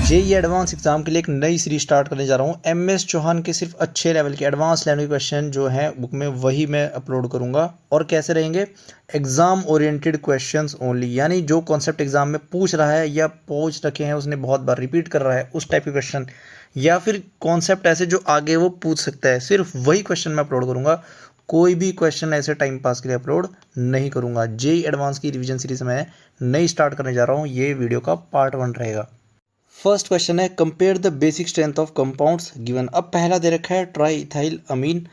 JEE advance exam के लिए एक नई सीरीज स्टार्ट करने जा रहा हूँ। एमएस चौहान के सिर्फ अच्छे लेवल के एडवांस लेवल के क्वेश्चन जो हैं बुक में वही मैं अपलोड करूँगा। और कैसे रहेंगे? एग्जाम ओरिएंटेड क्वेश्चंस ओनली, यानी जो कॉन्सेप्ट एग्जाम में पूछ रहा है या पूछ रखे हैं उसने बहुत बार रिपीट कर रहा है उस टाइप के क्वेश्चन, या फिर कॉन्सेप्ट ऐसे जो आगे वो पूछ सकता है, सिर्फ वही क्वेश्चन मैं अपलोड करूँगा। कोई भी क्वेश्चन ऐसे टाइम पास के लिए अपलोड नहीं करूँगा। जेईई एडवांस की रिवीजन सीरीज मैं नई स्टार्ट करने जा रहा हूँ। ये वीडियो का पार्ट 1 रहेगा। फर्स्ट क्वेश्चन है compare the basic strength of compounds given. अब पहला दे रखा है ट्राई इथाइल अमीन।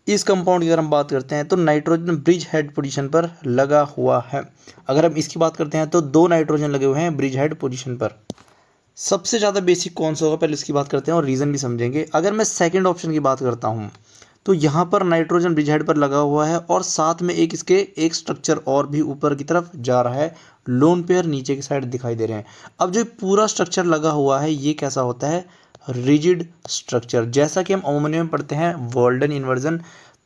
इस कंपाउंड की अगर हम बात करते हैं तो नाइट्रोजन ब्रिज हेड पोजीशन पर लगा हुआ है। अगर हम इसकी बात करते हैं तो 2 नाइट्रोजन लगे हुए हैं ब्रिज हेड पोजीशन पर। सबसे ज़्यादा बेसिक कौन सा होगा पहले इसकी बात करते हैं और रीज़न भी समझेंगे। अगर मैं सेकेंड ऑप्शन की बात करता हूँ तो यहाँ पर नाइट्रोजन ब्रिज हेड पर लगा हुआ है और साथ में एक स्ट्रक्चर और भी ऊपर की तरफ जा रहा है। लोन पेयर नीचे की साइड दिखाई दे रहे हैं। अब जो पूरा स्ट्रक्चर लगा हुआ है ये कैसा होता है? Rigid structure. जैसा कि हम अमोनिया में पढ़ते हैं वॉल्डन इन्वर्जन,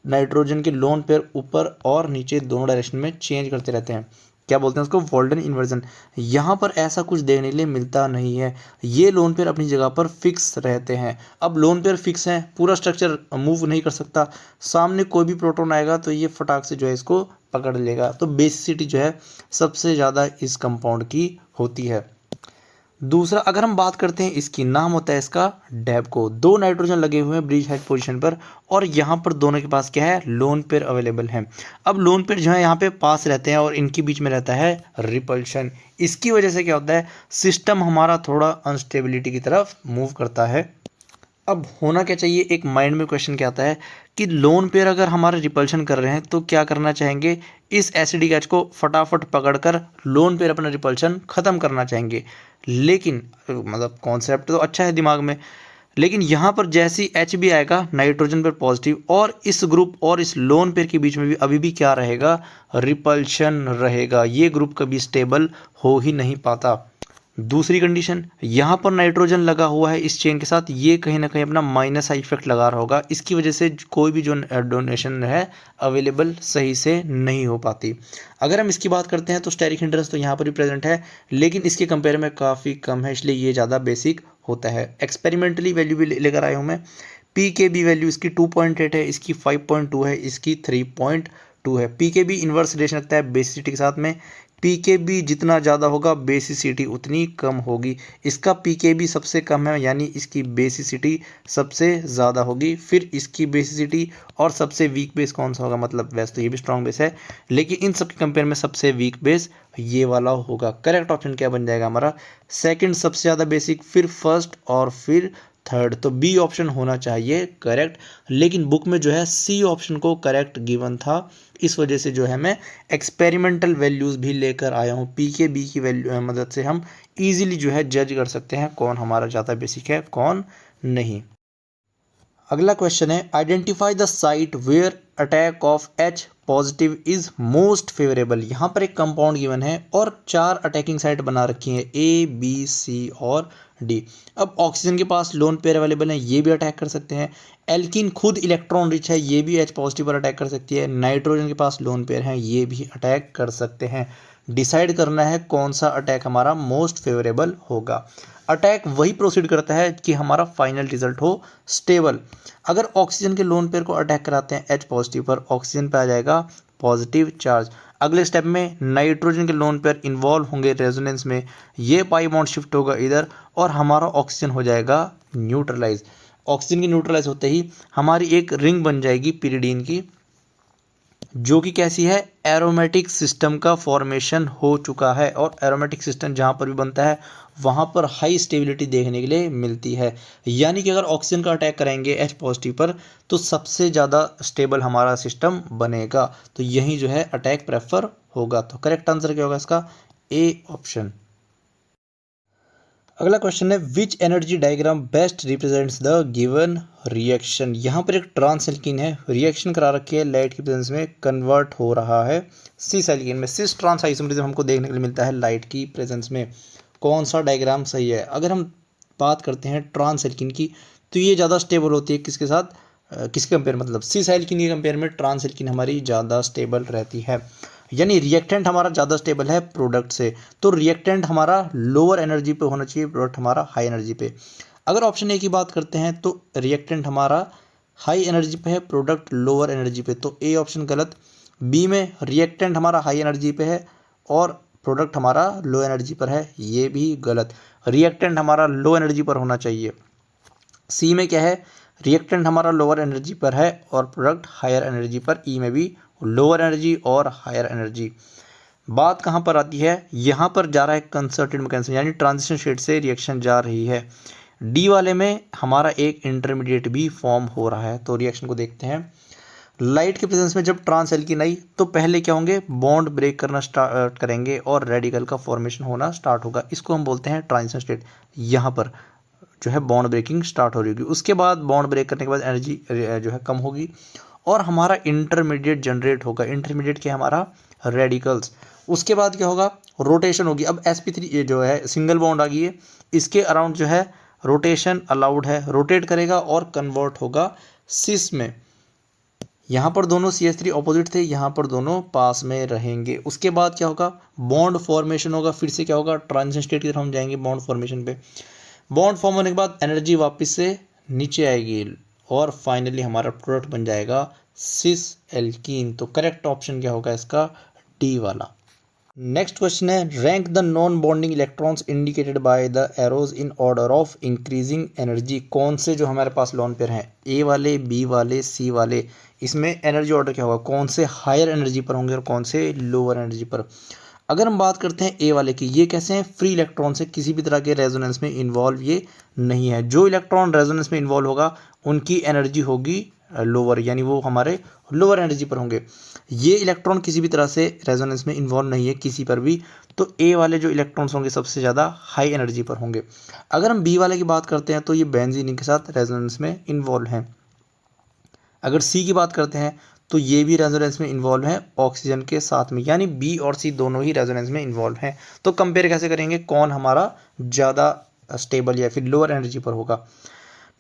नाइट्रोजन के लोन पेयर ऊपर और नीचे दोनों डायरेक्शन में चेंज करते रहते हैं। क्या बोलते हैं उसको? Walden inversion. यहाँ पर ऐसा कुछ देखने के लिए मिलता नहीं है। ये लोन पेयर अपनी जगह पर फिक्स रहते हैं। अब लोन पेयर फिक्स हैं, पूरा स्ट्रक्चर मूव नहीं कर सकता। सामने कोई भी प्रोटॉन आएगा तो ये फटाक से जो है इसको पकड़ लेगा। तो बेसिसिटी जो है सबसे ज़्यादा इस कंपाउंड की होती है। दूसरा, अगर हम बात करते हैं इसकी, नाम होता है इसका डैबको। 2 नाइट्रोजन लगे हुए हैं ब्रिज हेड पोजीशन पर और यहाँ पर दोनों के पास क्या है? लोन पेयर अवेलेबल है। अब लोन पेयर जो है यहाँ पे पास रहते हैं और इनके बीच में रहता है रिपल्शन। इसकी वजह से क्या होता है? सिस्टम हमारा थोड़ा अनस्टेबिलिटी की तरफ मूव करता है। अब होना क्या चाहिए? एक माइंड में क्वेश्चन क्या आता है कि लोन पेयर अगर हमारे रिपल्शन कर रहे हैं तो क्या करना चाहेंगे? इस एसिडिक एच को फटाफट पकड़कर लोन पेयर अपना रिपल्शन ख़त्म करना चाहेंगे। लेकिन मतलब कॉन्सेप्ट तो अच्छा है दिमाग में, लेकिन यहाँ पर जैसी एच भी आएगा नाइट्रोजन पर पॉजिटिव और इस ग्रुप और इस लोन पेयर के बीच में भी अभी भी क्या रहेगा? रिपल्शन रहेगा। ये ग्रुप कभी स्टेबल हो ही नहीं पाता। दूसरी कंडीशन, यहाँ पर नाइट्रोजन लगा हुआ है इस चेन के साथ, ये कहीं ना कहीं अपना माइनस आई इफेक्ट लगा रहा होगा। इसकी वजह से कोई भी जो डोनेशन है अवेलेबल सही से नहीं हो पाती। अगर हम इसकी बात करते हैं तो स्टेरिक हिंड्रेंस तो यहाँ पर भी प्रेजेंट है, लेकिन इसके कंपेयर में काफ़ी कम है, इसलिए ये ज़्यादा बेसिक होता है। एक्सपेरिमेंटली वैल्यू भी लेकर आया हूँ मैं। पी के बी वैल्यू इसकी 2.8 है, इसकी 5.2 है, इसकी 3.2 है। पी के बी इन्वर्स रिलेशन रखता है बेसिसिटी के साथ में। पी के बी जितना ज़्यादा होगा बेसिसिटी उतनी कम होगी। इसका पी के बी सबसे कम है, यानी इसकी बेसिसिटी सबसे ज़्यादा होगी। फिर इसकी बेसिसिटी और सबसे वीक बेस कौन सा होगा? मतलब वैसे तो ये भी स्ट्रॉन्ग बेस है, लेकिन इन सब के कंपेयर में सबसे वीक बेस ये वाला होगा। करेक्ट ऑप्शन क्या बन जाएगा हमारा? सेकंड सबसे ज़्यादा बेसिक, फिर फर्स्ट और फिर थर्ड। तो बी ऑप्शन होना चाहिए करेक्ट, लेकिन बुक में जो है सी ऑप्शन को करेक्ट गिवन था। इस वजह से जो है मैं एक्सपेरिमेंटल वैल्यूज़ भी लेकर आया हूँ। पी के बी की वैल्यू मदद से हम इजीली जो है जज कर सकते हैं कौन हमारा ज़्यादा बेसिक है कौन नहीं। अगला क्वेश्चन है identify the site where attack of H positive is most favourable. यहाँ पर एक कंपाउंड गिवन है और 4 अटैकिंग साइट बना रखी हैं, ए बी सी और डी। अब ऑक्सीजन के पास लोन पेयर अवेलेबल है, ये भी अटैक कर सकते हैं। एल्कीन खुद इलेक्ट्रॉन रिच है, ये भी एच पॉजिटिव पर अटैक कर सकती है। नाइट्रोजन के पास लोन पेयर हैं, ये भी अटैक कर सकते हैं। डिसाइड करना है कौन सा अटैक हमारा मोस्ट फेवरेबल होगा। अटैक वही प्रोसीड करता है कि हमारा फाइनल रिजल्ट हो स्टेबल। अगर ऑक्सीजन के लोन पेयर को अटैक कराते हैं एच पॉजिटिव पर, ऑक्सीजन पे आ जाएगा पॉजिटिव चार्ज। अगले स्टेप में नाइट्रोजन के लोन पेयर इन्वॉल्व होंगे रेजोनेंस में, ये पाई बॉन्ड शिफ्ट होगा इधर और हमारा ऑक्सीजन हो जाएगा न्यूट्रलाइज। ऑक्सीजन की न्यूट्रलाइज होते ही हमारी एक रिंग बन जाएगी पिरिडीन की, जो कि कैसी है? एरोमेटिक सिस्टम का फॉर्मेशन हो चुका है। और एरोमेटिक सिस्टम जहाँ पर भी बनता है वहाँ पर हाई स्टेबिलिटी देखने के लिए मिलती है। यानी कि अगर ऑक्सीजन का अटैक करेंगे एच पॉजिटिव पर तो सबसे ज़्यादा स्टेबल हमारा सिस्टम बनेगा। तो यही जो है अटैक प्रेफर होगा। तो करेक्ट आंसर क्या होगा इसका? A option. अगला क्वेश्चन है which energy diagram best represents the given reaction. यहाँ पर एक ट्रांस एल्कीन है, रिएक्शन करा रखी है, लाइट की प्रेजेंस में कन्वर्ट हो रहा है सिस एल्कीन में। सिस ट्रांस आइसोमरिज्म हमको देखने के लिए मिलता है लाइट की प्रेजेंस में। कौन सा डायग्राम सही है? अगर हम बात करते हैं ट्रांस एल्कीन की तो ये ज़्यादा स्टेबल होती है किसके साथ? किसके कंपेयर, मतलब सिस एल्कीन के कंपेयर में ट्रांस एल्कीन हमारी ज़्यादा स्टेबल रहती है। यानी रिएक्टेंट हमारा ज़्यादा स्टेबल है प्रोडक्ट से, तो रिएक्टेंट हमारा लोअर एनर्जी पे होना चाहिए, प्रोडक्ट हमारा हाई एनर्जी पे। अगर ऑप्शन ए की बात करते हैं तो रिएक्टेंट हमारा हाई एनर्जी पे है, प्रोडक्ट लोअर एनर्जी पे, तो ए ऑप्शन गलत। बी में रिएक्टेंट हमारा हाई एनर्जी पे है और प्रोडक्ट हमारा लो एनर्जी पर है, ये भी गलत। रिएक्टेंट हमारा लो एनर्जी पर होना चाहिए। सी में क्या है, रिएक्टेंट हमारा लोअर एनर्जी पर है और प्रोडक्ट हायर एनर्जी पर। ई में भी लोअर एनर्जी और हायर एनर्जी। बात कहाँ पर आती है, यहाँ पर जा रहा है कंसर्टेड मैकेनिज्म, यानी ट्रांजिशन स्टेट से रिएक्शन जा रही है। डी वाले में हमारा एक इंटरमीडिएट भी फॉर्म हो रहा है, तो रिएक्शन को देखते हैं। लाइट के प्रेजेंस में जब ट्रांस एल्कीन आई तो पहले क्या होंगे, बॉन्ड ब्रेक करना स्टार्ट करेंगे और रेडिकल का फॉर्मेशन होना स्टार्ट होगा, इसको हम बोलते हैं ट्रांजिशन स्टेट। यहाँ पर जो है बॉन्ड ब्रेकिंग स्टार्ट हो रही होगी, उसके बाद बॉन्ड ब्रेक करने के बाद एनर्जी जो है कम होगी और हमारा इंटरमीडिएट जनरेट होगा। इंटरमीडिएट क्या है हमारा, रेडिकल्स। उसके बाद क्या होगा, रोटेशन होगी। अब sp3 जो है सिंगल बॉन्ड आ गई है, इसके अराउंड जो है रोटेशन अलाउड है, रोटेट करेगा और कन्वर्ट होगा सिस में। यहाँ पर दोनों CH3 ऑपोजिट थे, यहाँ पर दोनों पास में रहेंगे। उसके बाद क्या होगा, बॉन्ड फॉर्मेशन होगा, फिर से क्या होगा, ट्रांजिशन स्टेट की तरफ हम जाएंगे बॉन्ड फॉर्मेशन पे। बॉन्ड फॉर्म होने के बाद एनर्जी वापस से नीचे आएगी और फाइनली हमारा प्रोडक्ट बन जाएगा सिस एल्कीन। तो करेक्ट ऑप्शन क्या होगा इसका, डी वाला। नेक्स्ट क्वेश्चन है, rank the non bonding electrons indicated by the arrows in order of increasing energy. कौन से जो हमारे पास लोन पेयर हैं, ए वाले, बी वाले, सी वाले, इसमें एनर्जी ऑर्डर क्या होगा, कौन से हायर एनर्जी पर होंगे और कौन से लोअर एनर्जी पर। अगर हम बात करते हैं ए वाले की, ये कैसे हैं, फ्री इलेक्ट्रॉन से, किसी भी तरह के रेजोनेंस में इन्वॉल्व ये नहीं है। जो इलेक्ट्रॉन रेजोनेंस में इन्वॉल्व होगा उनकी एनर्जी होगी लोअर, यानी वो हमारे लोअर एनर्जी पर होंगे। ये इलेक्ट्रॉन किसी भी तरह से रेजोनेंस में इन्वॉल्व नहीं है किसी पर भी, तो ए वाले जो इलेक्ट्रॉन्स होंगे सबसे ज़्यादा हाई एनर्जी पर होंगे। अगर हम बी वाले की बात करते हैं तो ये बेंजीन के साथ रेजोनेंस में इन्वॉल्व हैं। अगर सी की बात करते हैं तो ये भी रेजोनेंस में इन्वॉल्व है ऑक्सीजन के साथ में, यानी बी और सी दोनों ही रेजोनेंस में इन्वॉल्व हैं। तो कंपेयर कैसे करेंगे, कौन हमारा ज़्यादा स्टेबल या फिर लोअर एनर्जी पर होगा।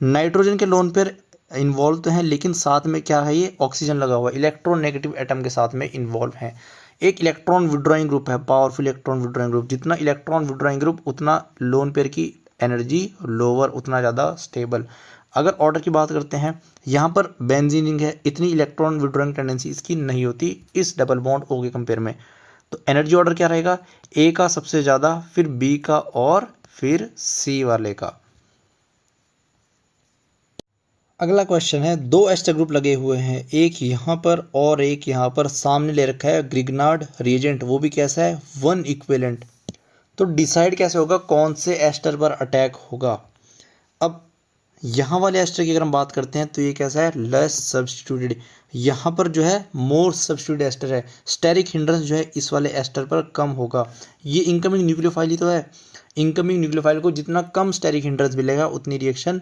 नाइट्रोजन के लोन पर इन्वॉल्व तो हैं, लेकिन साथ में क्या है, ये ऑक्सीजन लगा हुआ है, इलेक्ट्रॉन नेगेटिव एटम के साथ में इन्वॉल्व है। एक इलेक्ट्रॉन विड्रॉइंग ग्रुप है, पावरफुल इलेक्ट्रॉन विड्रॉइंग ग्रुप, जितना इलेक्ट्रॉन विड्रॉइंग ग्रुप उतना लोन पेयर की एनर्जी लोअर, उतना ज़्यादा स्टेबल। अगर ऑर्डर की बात करते हैं, यहाँ पर बेंजीनिंग है, इतनी इलेक्ट्रॉन विड्रॉइंग टेंडेंसी इसकी नहीं होती इस डबल बॉन्ड ओ के कंपेयर में। तो एनर्जी ऑर्डर क्या रहेगा, ए का सबसे ज़्यादा, फिर बी का और फिर सी वाले का। अगला क्वेश्चन है, दो एस्टर ग्रुप लगे हुए हैं, एक यहाँ पर और एक यहाँ पर, सामने ले रखा है ग्रिग्नार्ड रिएजेंट, वो भी कैसा है, वन इक्विवेलेंट। तो डिसाइड कैसे होगा कौन से एस्टर पर अटैक होगा। अब यहाँ वाले एस्टर की अगर हम बात करते हैं तो ये कैसा है, लेस सब्स्टिट्यूटेड। यहाँ पर जो है मोर सब्स्टिट्यूटेड एस्टर है, स्टेरिक हिंड्रेंस जो है इस वाले एस्टर पर कम होगा। ये इनकमिंग न्यूक्लियोफाइल ही तो है, इनकमिंग न्यूक्लियोफाइल को जितना कम स्टेरिक हिंड्रेंस मिलेगा उतनी रिएक्शन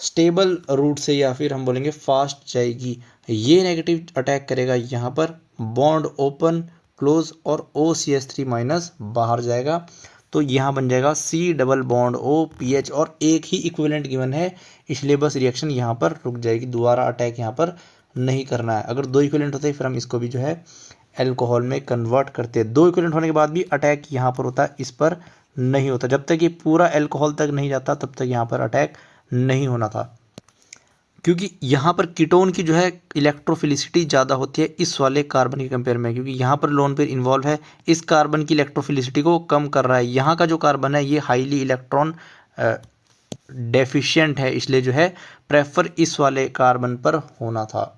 स्टेबल रूट से या फिर हम बोलेंगे फास्ट जाएगी। ये नेगेटिव अटैक करेगा यहाँ पर, बॉन्ड ओपन क्लोज और OCH3 माइनस बाहर जाएगा, तो यहाँ बन जाएगा C double bond O PH, और एक ही इक्विवेलेंट गिवन है इसलिए बस रिएक्शन यहाँ पर रुक जाएगी, दोबारा अटैक यहाँ पर नहीं करना है। अगर दो इक्विवेलेंट होते फिर हम इसको भी जो है एल्कोहल में कन्वर्ट करते हैं। दो इक्विवेलेंट होने के बाद भी अटैक यहाँ पर होता है, इस पर नहीं होता। जब तक ये पूरा एल्कोहल तक नहीं जाता तब तक यहाँ पर अटैक नहीं होना था, क्योंकि यहाँ पर कीटोन की जो है इलेक्ट्रोफिलिसिटी ज़्यादा होती है इस वाले कार्बन के कंपेयर में, क्योंकि यहाँ पर लोन पेयर इन्वॉल्व है, इस कार्बन की इलेक्ट्रोफिलिसिटी को कम कर रहा है। यहाँ का जो कार्बन है ये हाईली इलेक्ट्रॉन डेफिशिएंट है, इसलिए जो है प्रेफर इस वाले कार्बन पर होना था।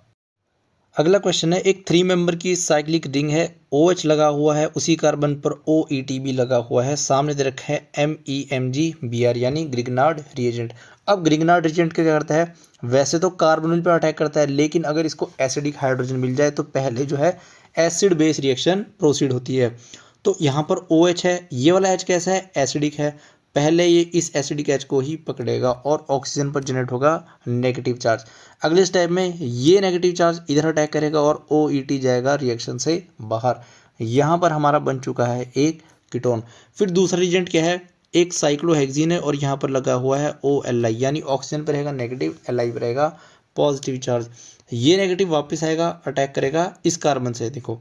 अगला क्वेश्चन है, एक 3 मेंबर की साइक्लिक रिंग है, OH लगा हुआ है, उसी कार्बन पर OET भी लगा हुआ है, सामने दे रखा है MEMGBr यानी ग्रिग्नार्ड रिएजेंट। अब ग्रिग्नार्ड रिएजेंट क्या करता है, वैसे तो कार्बोनिल पर अटैक करता है, लेकिन अगर इसको एसिडिक हाइड्रोजन मिल जाए तो पहले जो है एसिड बेस रिएक्शन प्रोसीड होती है। तो यहाँ पर OH है, ये वाला H कैसा है, एसिडिक है, पहले ये इस एसिडिक H को ही पकड़ेगा और ऑक्सीजन पर जनरेट होगा नेगेटिव चार्ज। अगले स्टेप में ये नेगेटिव चार्ज इधर अटैक करेगा और OET जाएगा रिएक्शन से बाहर। यहाँ पर हमारा बन चुका है एक कीटोन। फिर दूसरा रिएजेंट क्या है, एक साइक्लोहेक्सीन है और यहाँ पर लगा हुआ है OLI, यानी ऑक्सीजन पर रहेगा नेगेटिव, Li पर रहेगा पॉजिटिव चार्ज, ये नेगेटिव वापस आएगा, अटैक करेगा इस कार्बन से। देखो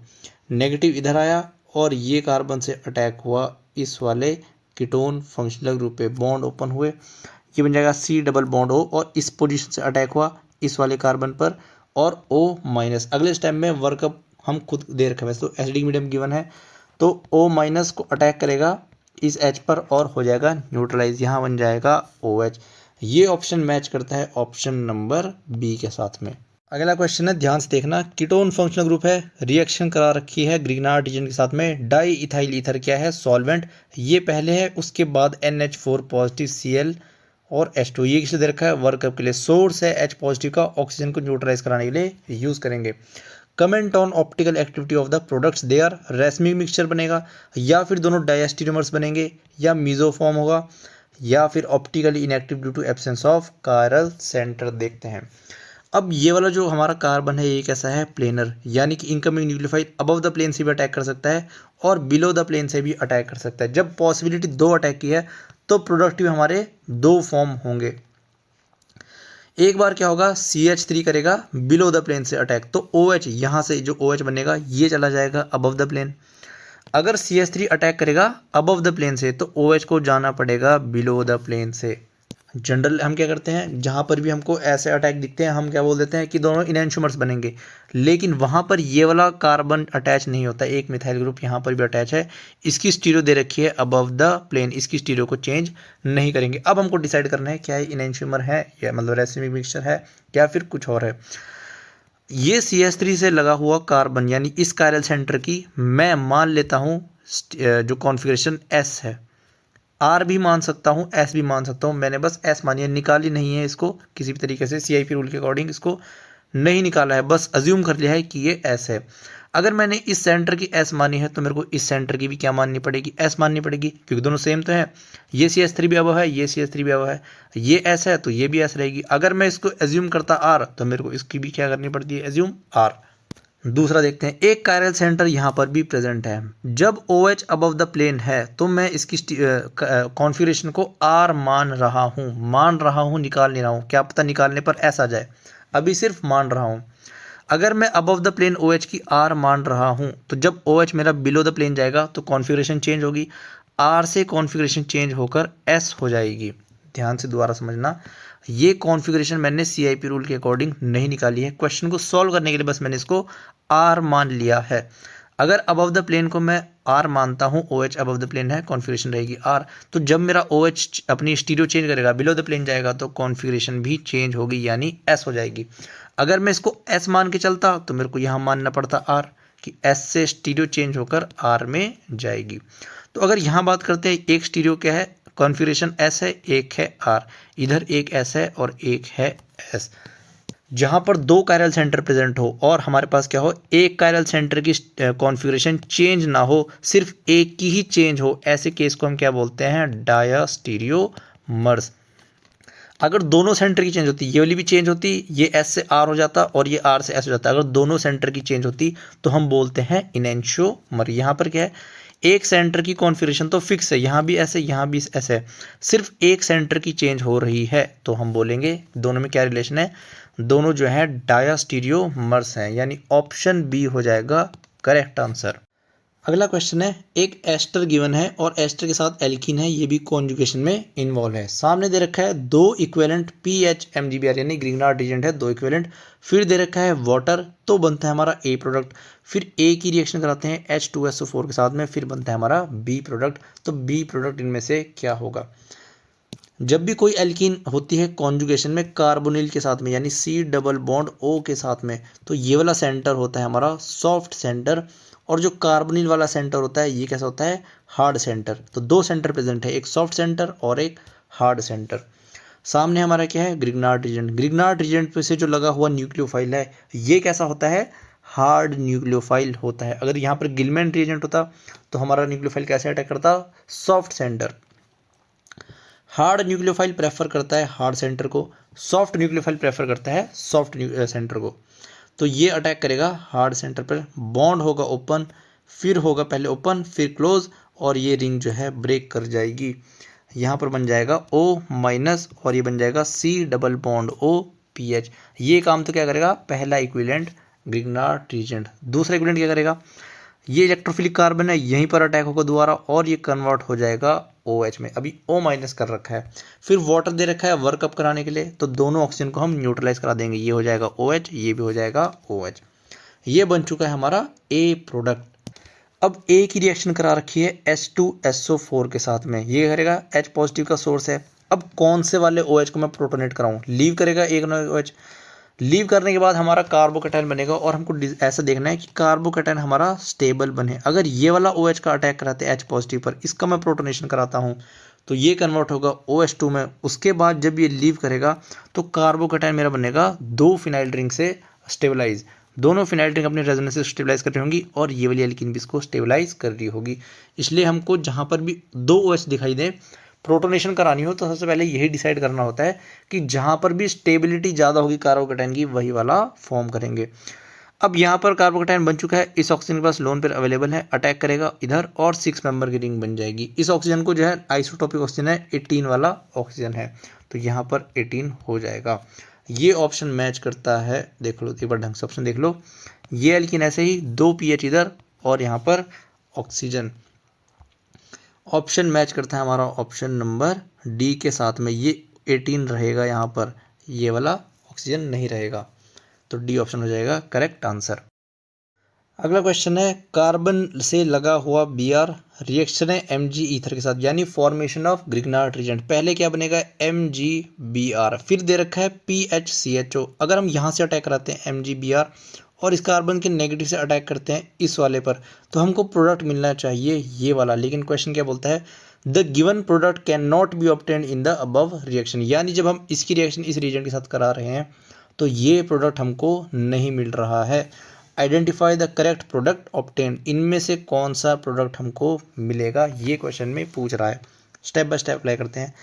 नेगेटिव इधर आया और ये कार्बन से अटैक हुआ इस वाले कीटोन फंक्शनल ग्रुप पे, बॉन्ड ओपन हुए, ये बन जाएगा C डबल बॉन्ड O और इस पोजीशन से अटैक हुआ इस वाले कार्बन पर और O माइनस। अगले स्टेप में वर्कअप हम खुद दे रखे वैसे तो एसिडिक मीडियम गिवन है, तो O माइनस को अटैक करेगा इस H पर और हो जाएगा न्यूट्रलाइज, यहाँ बन जाएगा OH। ये ऑप्शन मैच करता है ऑप्शन नंबर बी के साथ में। अगला क्वेश्चन है, ध्यान से देखना, कीटोन फंक्शनल ग्रुप है, रिएक्शन करा रखी है ग्रिग्नार्ड रीजन के साथ में, डाई इथाइल ईथर क्या है, सॉल्वेंट, ये पहले है, उसके बाद NH4 पॉजिटिव Cl और H2, ये किस लिए दे रखा है, वर्कअप के लिए, सोर्स है H पॉजिटिव का, ऑक्सीजन को न्यूट्रलाइज कराने के लिए यूज करेंगे। Comment on optical activity of the products, they are racemic mixture बनेगा, या फिर दोनों डायस्टीरियोमर्स बनेंगे, या मीजोफॉर्म होगा, या फिर optically inactive due to absence of chiral centre. देखते हैं। अब ये वाला जो हमारा कार्बन है ये कैसा है, प्लेनर, यानी कि incoming nucleophile above the plane से भी अटैक कर सकता है और बिलो द प्लेन से भी अटैक कर सकता है। जब पॉसिबिलिटी दो अटैक की है तो प्रोडक्टिव हमारे दो फॉर्म होंगे। एक बार क्या होगा, CH3 करेगा बिलो द प्लेन से अटैक, तो OH यहाँ से जो OH बनेगा ये चला जाएगा अबव द प्लेन। अगर CH3 अटैक करेगा अबव द प्लेन से तो OH को जाना पड़ेगा बिलो द प्लेन से। जनरल हम क्या करते हैं, जहाँ पर भी हमको ऐसे अटैक दिखते हैं हम क्या बोल देते हैं कि दोनों इनएंशोमर्स बनेंगे, लेकिन वहाँ पर ये वाला कार्बन अटैच नहीं होता, एक मिथाइल ग्रुप यहाँ पर भी अटैच है, इसकी स्टीरियो दे रखी है अबव द प्लेन, इसकी स्टीरियो को चेंज नहीं करेंगे। अब हमको डिसाइड करना है क्या ये इनएंशोमर है या मतलब रेसिमिक मिक्सचर है या फिर कुछ और है। ये CH3 से लगा हुआ कार्बन यानी इस कायरल सेंटर की मैं मान लेता हूँ जो कॉन्फ़िगरेशन S है, R भी मान सकता हूँ, S भी मान सकता हूँ, मैंने बस S मानी है, निकाली नहीं है इसको किसी भी तरीके से, CIP रूल के अकॉर्डिंग इसको नहीं निकाला है, बस अज्यूम कर लिया है कि ये S है। अगर मैंने इस सेंटर की S मानी है तो मेरे को इस सेंटर की भी क्या माननी पड़ेगी, S माननी पड़ेगी, क्योंकि दोनों सेम तो हैं। ये CH3 भी अबव है, ये CH3 भी अबव है, ये S है तो ये भी S रहेगी। अगर मैं इसको एज्यूम करता R तो मेरे को इसकी भी क्या करनी पड़ती है, एज्यूम R। दूसरा देखते हैं, एक कायरल सेंटर यहाँ पर भी प्रेजेंट है, जब OH अबव द प्लेन है तो मैं इसकी कॉन्फ़िगरेशन को R मान रहा हूँ, निकाल नहीं रहा हूँ, क्या पता निकालने पर S आ जाए, अभी सिर्फ मान रहा हूँ। अगर मैं अबव द प्लेन OH की R मान रहा हूँ तो जब OH मेरा बिलो द प्लेन जाएगा तो कॉन्फ़िगरेशन चेंज होगी, R से कॉन्फ़िगरेशन चेंज होकर S हो जाएगी। ध्यान से दोबारा समझना, ये कॉन्फ़िगरेशन मैंने CIP रूल के अकॉर्डिंग नहीं निकाली है, क्वेश्चन को सॉल्व करने के लिए बस मैंने इसको R मान लिया है। अगर अबव द प्लेन को मैं R मानता हूँ, OH अबव द प्लेन है, कॉन्फ़िगरेशन रहेगी R, तो जब मेरा OH अपनी स्टीरियो चेंज करेगा बिलो द प्लेन जाएगा तो कॉन्फ़िगरेशन भी चेंज होगी यानी S हो जाएगी। अगर मैं इसको S मान के चलता तो मेरे को यहाँ मानना पड़ता R कि S से स्टीरियो चेंज होकर R में जाएगी। तो अगर यहाँ बात करते हैं, एक स्टीरियो क्या है, कॉन्फ़िगरेशन S है, एक है R, इधर एक S है और एक है S। जहाँ पर दो कायरल सेंटर प्रेजेंट हो और हमारे पास क्या हो, एक कायरल सेंटर की कॉन्फ़िगरेशन चेंज ना हो, सिर्फ एक की ही चेंज हो, ऐसे केस को हम क्या बोलते हैं, डायस्टीरियोमर्स। अगर दोनों सेंटर की चेंज होती, ये वाली भी चेंज होती, ये S से R हो जाता और ये R से S हो जाता, अगर दोनों सेंटर की चेंज होती तो हम बोलते हैं इनएंशियोमर। यहाँ पर क्या है, एक सेंटर की कॉन्फ़िगरेशन तो फिक्स है, यहाँ भी S है, यहाँ भी S है, सिर्फ एक सेंटर की चेंज हो रही है तो हम बोलेंगे दोनों में क्या रिलेशन है, दोनों जो है डायस्टीरियोमर्स हैं, यानी ऑप्शन बी हो जाएगा करेक्ट आंसर। अगला क्वेश्चन है, एक एस्टर गिवन है और एस्टर के साथ एल्कीन है, ये भी कॉन्जुगेशन में इन्वॉल्व है। सामने दे रखा है दो इक्विवेलेंट PH MgBr यानी ग्रिग्नार्ड रीजेंट है, दो इक्विवेलेंट, फिर दे रखा है वाटर, तो बनता है हमारा A प्रोडक्ट, फिर A की रिएक्शन कराते हैं H2SO4 के साथ में, फिर बनता है हमारा B प्रोडक्ट। तो B प्रोडक्ट इनमें से क्या होगा, जब भी कोई एल्कीन होती है कॉन्जुगेशन में कार्बोनिल के साथ में यानी C डबल बॉन्ड O के साथ में, तो ये वाला सेंटर होता है हमारा सॉफ्ट सेंटर, और जो कार्बोनिल वाला सेंटर होता है ये कैसा होता है, हार्ड सेंटर। तो दो सेंटर प्रेजेंट है, एक सॉफ्ट सेंटर और एक हार्ड सेंटर। सामने हमारा क्या है, ग्रिग्नार्ड रीजेंट, ग्रिग्नार्ड रीजेंट पे से जो लगा हुआ न्यूक्लियोफाइल है ये कैसा होता है, हार्ड न्यूक्लियोफाइल होता है। अगर यहाँ पर गिलमैन रीजेंट होता तो हमारा न्यूक्लियोफाइल कैसे अटैक करता, soft centre. Hard nucleophile prefer करता है हार्ड सेंटर को, सॉफ्ट न्यूक्लियोफाइल प्रेफर करता है सॉफ्ट सेंटर को। तो ये अटैक करेगा हार्ड सेंटर पर, बॉन्ड होगा ओपन, फिर होगा पहले ओपन फिर क्लोज, और ये रिंग जो है ब्रेक कर जाएगी। यहाँ पर बन जाएगा O माइनस और ये बन जाएगा C double bond O pH. ये काम तो क्या करेगा, पहला इक्विवेलेंट ग्रिग्नार्ड रीजेंट। दूसरा इक्विवेलेंट क्या करेगा, ये इलेक्ट्रोफिलिक कार्बन है, यहीं पर अटैक होगा दोबारा और ये कन्वर्ट हो जाएगा OH में। अभी O माइनस कर रखा है, फिर वाटर दे रखा है वर्कअप कराने के लिए, तो दोनों ऑक्सीजन को हम न्यूट्रलाइज करा देंगे। ये हो जाएगा OH, ये भी हो जाएगा OH। ये बन चुका है हमारा A प्रोडक्ट। अब A की रिएक्शन करा रखी है H2SO4 के साथ में, ये करेगा H पॉजिटिव का सोर्स है। अब कौन से वाले OH को मैं प्रोटोनेट कराऊं, लीव करेगा एक OH। लीव करने के बाद हमारा कार्बोकैटायन बनेगा और हमको ऐसा देखना है कि कार्बोकैटायन हमारा स्टेबल बने। अगर ये वाला OH का अटैक कराते हैं H पॉजिटिव पर, इसका मैं प्रोटोनेशन कराता हूँ तो ये कन्वर्ट होगा OH2 में। उसके बाद जब ये लीव करेगा तो कार्बोकैटायन मेरा बनेगा 2 फिनाइल रिंग से स्टेबलाइज। दोनों फिनाइल रिंग अपनी रेजोनेंस से स्टेबलाइज कर रही होंगी और ये वाली एल्कीन भी इसको स्टेबलाइज कर रही होगी। इसलिए हमको जहाँ पर भी 2 OH दिखाई दे, प्रोटोनेशन करानी हो तो सबसे पहले यही डिसाइड करना होता है कि जहाँ पर भी स्टेबिलिटी ज़्यादा होगी कार्बोकैटायन की, वही वाला फॉर्म करेंगे। अब यहाँ पर कार्बोकैटायन बन चुका है, इस ऑक्सीजन के पास लोन पेयर अवेलेबल है, अटैक करेगा इधर और 6 मेंबर की रिंग बन जाएगी। इस ऑक्सीजन को जो है आइसोटोपिक ऑक्सीजन है, 18 वाला ऑक्सीजन है, तो यहाँ पर 18 हो जाएगा। ये ऑप्शन मैच करता है, देख लो एक बार ढंग से ऑप्शन देख लो। ये एल्कीन ऐसे ही 2 pH इधर और यहाँ पर ऑक्सीजन, ऑप्शन मैच करता है हमारा ऑप्शन नंबर डी के साथ में। ये 18 रहेगा यहाँ पर, ये वाला ऑक्सीजन नहीं रहेगा, तो डी ऑप्शन हो जाएगा करेक्ट आंसर। अगला क्वेश्चन है, कार्बन से लगा हुआ Br रिएक्शन है Mg ईथर के साथ, यानी फॉर्मेशन ऑफ ग्रिग्नार्ड रीजेंट। पहले क्या बनेगा MgBr, फिर दे रखा है PHCHO। अगर हम यहाँ से अटैक कराते हैं MgBr और इस कार्बन के नेगेटिव से अटैक करते हैं इस वाले पर, तो हमको प्रोडक्ट मिलना चाहिए ये वाला। लेकिन क्वेश्चन क्या बोलता है, the given product can not be obtained in the above reaction, यानी जब हम इसकी रिएक्शन इस रीजन के साथ करा रहे हैं तो ये प्रोडक्ट हमको नहीं मिल रहा है। Identify the correct product obtained, इनमें से कौन सा प्रोडक्ट हमको मिलेगा, ये क्वेश्चन में पूछ रहा है। स्टेप बाय स्टेप अप्लाई करते हैं।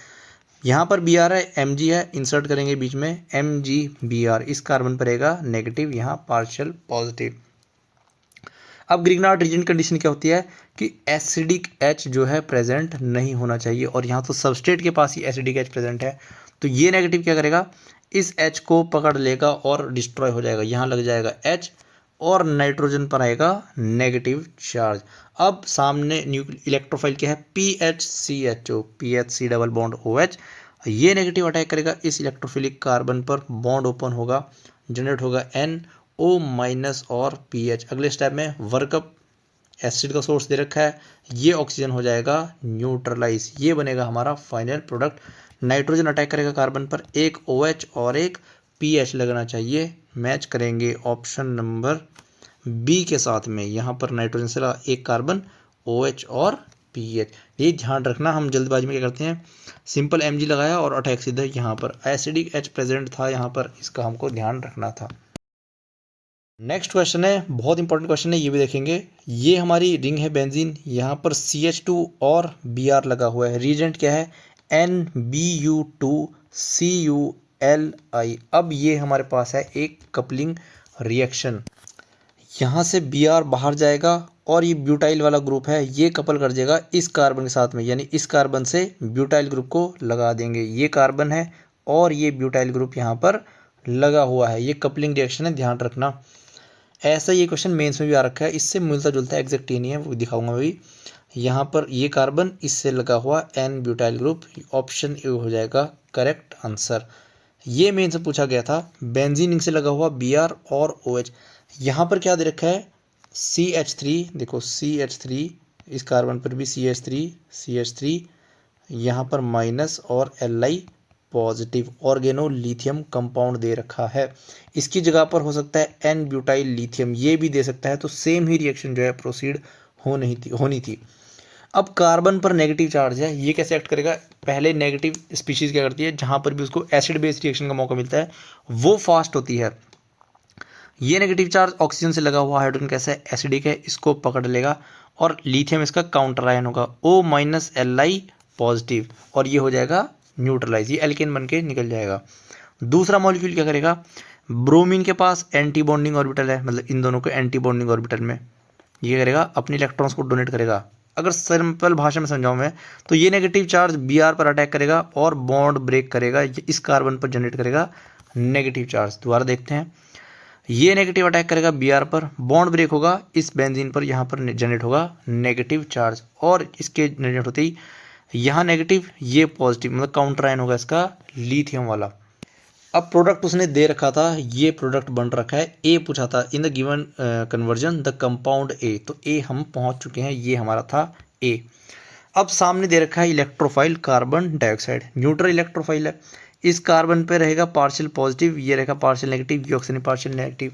यहाँ पर Br है, Mg है, इंसर्ट करेंगे बीच में MgBr, इस कार्बन पर रहेगा नेगेटिव, यहाँ पार्शियल पॉजिटिव। अब ग्रिग्नार्ड रीजेंट कंडीशन क्या होती है कि एसिडिक H जो है प्रेजेंट नहीं होना चाहिए, और यहाँ तो सबस्ट्रेट के पास ही एसिडिक H प्रेजेंट है, तो ये नेगेटिव क्या करेगा, इस H को पकड़ लेगा और डिस्ट्रॉय हो जाएगा। यहाँ लग जाएगा H और नाइट्रोजन पर आएगा नेगेटिव चार्ज। अब सामने इलेक्ट्रोफाइल क्या है PHCHO, PHC double bond OH, ये नेगेटिव अटैक करेगा इस इलेक्ट्रोफिलिक कार्बन पर, बॉन्ड ओपन होगा, जनरेट होगा NO माइनस और PH। अगले स्टेप में वर्कअप, एसिड का सोर्स दे रखा है, ये ऑक्सीजन हो जाएगा न्यूट्रलाइज, ये बनेगा हमारा फाइनल प्रोडक्ट। नाइट्रोजन अटैक करेगा कार्बन पर, एक OH और एक PH लगना चाहिए, मैच करेंगे ऑप्शन नंबर बी के साथ में। यहाँ पर नाइट्रोजन से लगा एक कार्बन, OH और PH। ये ध्यान रखना, हम जल्दबाजी में क्या करते हैं, सिंपल Mg लगाया और अटैक सीधा यहाँ पर, एसिडिक H प्रेजेंट था यहाँ पर, इसका हमको ध्यान रखना था। नेक्स्ट क्वेश्चन है, बहुत इंपॉर्टेंट क्वेश्चन है, ये भी देखेंगे। ये हमारी रिंग है बेंजीन, यहाँ पर CH2 और Br लगा हुआ है, रीजेंट क्या है NBU2CuLi। अब ये हमारे पास है एक कपलिंग रिएक्शन, यहाँ से Br बाहर जाएगा और ये ब्यूटाइल वाला ग्रुप है, ये कपल कर देगा इस कार्बन के साथ में, यानी इस कार्बन से ब्यूटाइल ग्रुप को लगा देंगे। ये कार्बन है और ये ब्यूटाइल ग्रुप यहाँ पर लगा हुआ है, ये कपलिंग रिएक्शन है, ध्यान रखना। ऐसा ये क्वेश्चन मेंस में भी आ रखा है, इससे मिलता जुलता है, एग्जैक्ट ही नहीं है, वो दिखाऊंगा अभी। यहाँ पर ये कार्बन इससे लगा हुआ N butyl group, option A हो जाएगा करेक्ट आंसर। ये मेन से पूछा गया था, बेंजीन रिंग से लगा हुआ Br और OH। यहाँ पर क्या दे रखा है CH3, देखो CH3, इस कार्बन पर भी CH3, यहाँ पर माइनस और Li positive, organo lithium compound दे रखा है। इसकी जगह पर हो सकता है N ब्यूटाइल लिथियम, ये भी दे सकता है, तो सेम ही रिएक्शन जो है प्रोसीड होनी थी। अब कार्बन पर नेगेटिव चार्ज है, ये कैसे एक्ट करेगा, पहले नेगेटिव स्पीशीज क्या करती है, जहाँ पर भी उसको एसिड बेस्ड रिएक्शन का मौका मिलता है वो फास्ट होती है। ये नेगेटिव चार्ज ऑक्सीजन से लगा हुआ हाइड्रोजन कैसा है, एसिडिक है, इसको पकड़ लेगा और लिथियम इसका काउंटर आयन होगा, O माइनस Li पॉजिटिव, और ये हो जाएगा न्यूट्रलाइज, ये एल्केन बन के निकल जाएगा। दूसरा मॉलिक्यूल क्या करेगा, ब्रोमीन के पास एंटी बॉन्डिंग ऑर्बिटल है, मतलब इन दोनों को एंटी बॉन्डिंग ऑर्बिटल में ये करेगा, अपने इलेक्ट्रॉन्स को डोनेट करेगा। अगर सिंपल भाषा में समझाऊं मैं तो ये नेगेटिव चार्ज Br पर अटैक करेगा और बॉन्ड ब्रेक करेगा, इस कार्बन पर जनरेट करेगा नेगेटिव चार्ज। दोबारा देखते हैं, ये नेगेटिव अटैक करेगा Br पर, बॉन्ड ब्रेक होगा, इस बेंजीन पर यहाँ पर जनरेट होगा नेगेटिव चार्ज, और इसके जनरेट होते ही यहाँ नेगेटिव, ये पॉजिटिव, मतलब काउंटर आयन होगा इसका लिथियम वाला। अब प्रोडक्ट उसने दे रखा था, ये प्रोडक्ट बन रखा है, ए पूछा था in the given conversion the compound A, तो ए हम पहुंच चुके हैं, ये हमारा था ए। अब सामने दे रखा है electrophile carbon dioxide, neutral electrophile है, इस कार्बन पे रहेगा पार्शियल पॉजिटिव, ये रहेगा पार्शियल नेगेटिव, ये ऑक्सीजन पार्शियल नेगेटिव,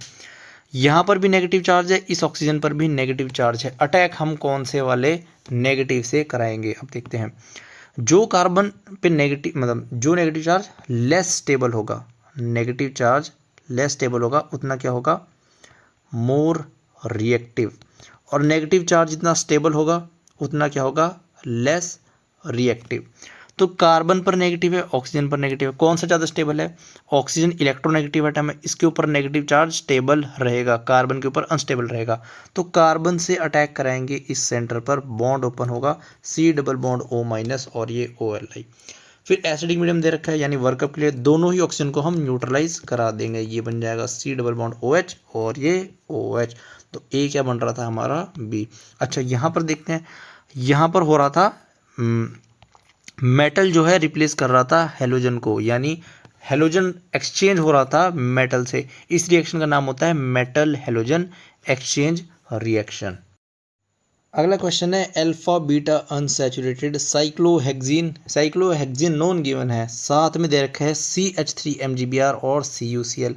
यहाँ पर भी नेगेटिव चार्ज है, इस ऑक्सीजन पर भी नेगेटिव चार्ज है। अटैक हम कौन से वाले नेगेटिव से कराएंगे, अब देखते हैं। जो कार्बन पे नेगेटिव, मतलब जो नेगेटिव चार्ज लेस स्टेबल होगा, नेगेटिव चार्ज लेस स्टेबल होगा, उतना क्या होगा, मोर रिएक्टिव, और नेगेटिव चार्ज जितना स्टेबल होगा उतना क्या होगा, लेस रिएक्टिव। तो कार्बन पर नेगेटिव है, ऑक्सीजन पर नेगेटिव है, कौन सा ज़्यादा स्टेबल है, ऑक्सीजन इलेक्ट्रोनेगेटिव एटम है, इसके ऊपर नेगेटिव चार्ज स्टेबल रहेगा, कार्बन के ऊपर अनस्टेबल रहेगा। तो कार्बन से अटैक कराएंगे, इस सेंटर पर बॉन्ड ओपन होगा, C double bond O minus और ये OLI। फिर एसिडिक मीडियम दे रखा है, यानी वर्कअप के लिए दोनों ही ऑक्सीजन को हम न्यूट्रलाइज करा देंगे, ये बन जाएगा C डबल बॉन्ड OH और ये OH। तो ए क्या बन रहा था हमारा, B। अच्छा यहाँ पर देखते हैं, यहाँ पर हो रहा था मेटल जो है रिप्लेस कर रहा था हेलोजन को, यानी हेलोजन एक्सचेंज हो रहा था मेटल से, इस रिएक्शन का नाम होता है मेटल हेलोजन एक्सचेंज रिएक्शन। अगला क्वेश्चन है alpha beta unsaturated cyclohexene, cyclohexene non given है, साथ में दे रखा है CH3MgBr और CuCl।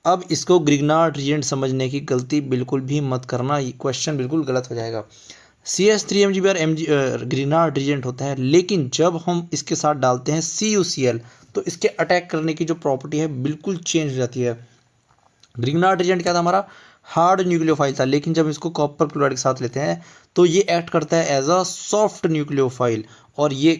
अब इसको ग्रिग्नार्ड रिएजेंट समझने की गलती बिल्कुल भी मत करना, ये क्वेश्चन बिल्कुल गलत हो जाएगा। CH3MgBr ग्रिग्नार्ड रिएजेंट होता है, लेकिन जब हम इसके साथ डालते हैं CuCl तो इसके अटैक करने की जो प्रॉपर्टी है बिल्कुल चेंज हो जाती है। ग्रिग्नार्ड रिएजेंट क्या था हमारा, हार्ड न्यूक्लियोफाइल था, लेकिन जब इसको कॉपर क्लोराइड के साथ लेते हैं तो ये एक्ट करता है एज अ सॉफ्ट न्यूक्लियोफाइल, और ये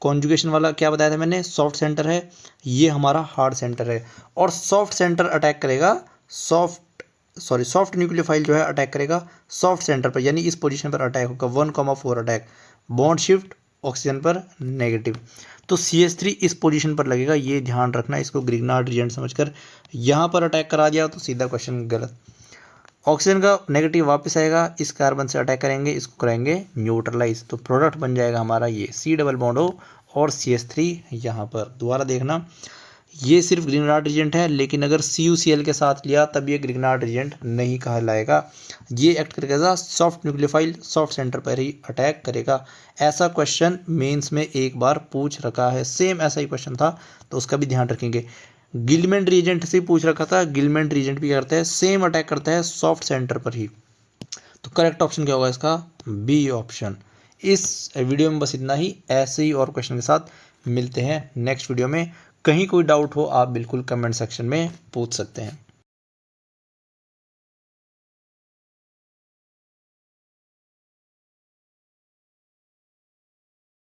कॉन्जुगेशन वाला क्या बताया था मैंने, सॉफ्ट सेंटर है, ये हमारा हार्ड सेंटर है, और सॉफ्ट सेंटर अटैक करेगा सॉफ्ट न्यूक्लियोफाइल जो है अटैक करेगा सॉफ्ट सेंटर पर, यानी इस पोजीशन पर अटैक होगा 1,4 अटैक, बॉन्ड शिफ्ट ऑक्सीजन पर नेगेटिव, तो CH3 इस पोजीशन पर लगेगा, ये ध्यान रखना, इसको ग्रिग्नार्ड रिएजेंट समझकर यहाँ पर अटैक करा दिया तो सीधा क्वेश्चन गलत। ऑक्सीजन का नेगेटिव वापस आएगा, इस कार्बन से अटैक करेंगे, इसको कराएंगे न्यूट्रलाइज, तो प्रोडक्ट बन जाएगा हमारा ये C डबल बॉन्ड O और CH3 यहाँ पर। दोबारा देखना, ये सिर्फ ग्रिग्नार्ड रिएजेंट है, लेकिन अगर CuCl के साथ लिया तब ये ग्रिग्नार्ड रिएजेंट नहीं कहलाएगा, ये एक्ट करेगा सॉफ्ट न्यूक्लियोफाइल, सॉफ्ट सेंटर पर ही अटैक करेगा। ऐसा क्वेश्चन मेंस में एक बार पूछ रखा है, सेम ऐसा ही क्वेश्चन था, तो उसका भी ध्यान रखेंगे। गिलमैन रिएजेंट से पूछ रखा था, गिलमैन रिएजेंट भी करता है, सेम अटैक करता है सॉफ्ट सेंटर पर ही, तो करेक्ट ऑप्शन क्या होगा इसका, B ऑप्शन। इस वीडियो में बस इतना ही, ऐसे ही और क्वेश्चन के साथ मिलते हैं नेक्स्ट वीडियो में। कहीं कोई डाउट हो आप बिल्कुल कमेंट सेक्शन में पूछ सकते हैं।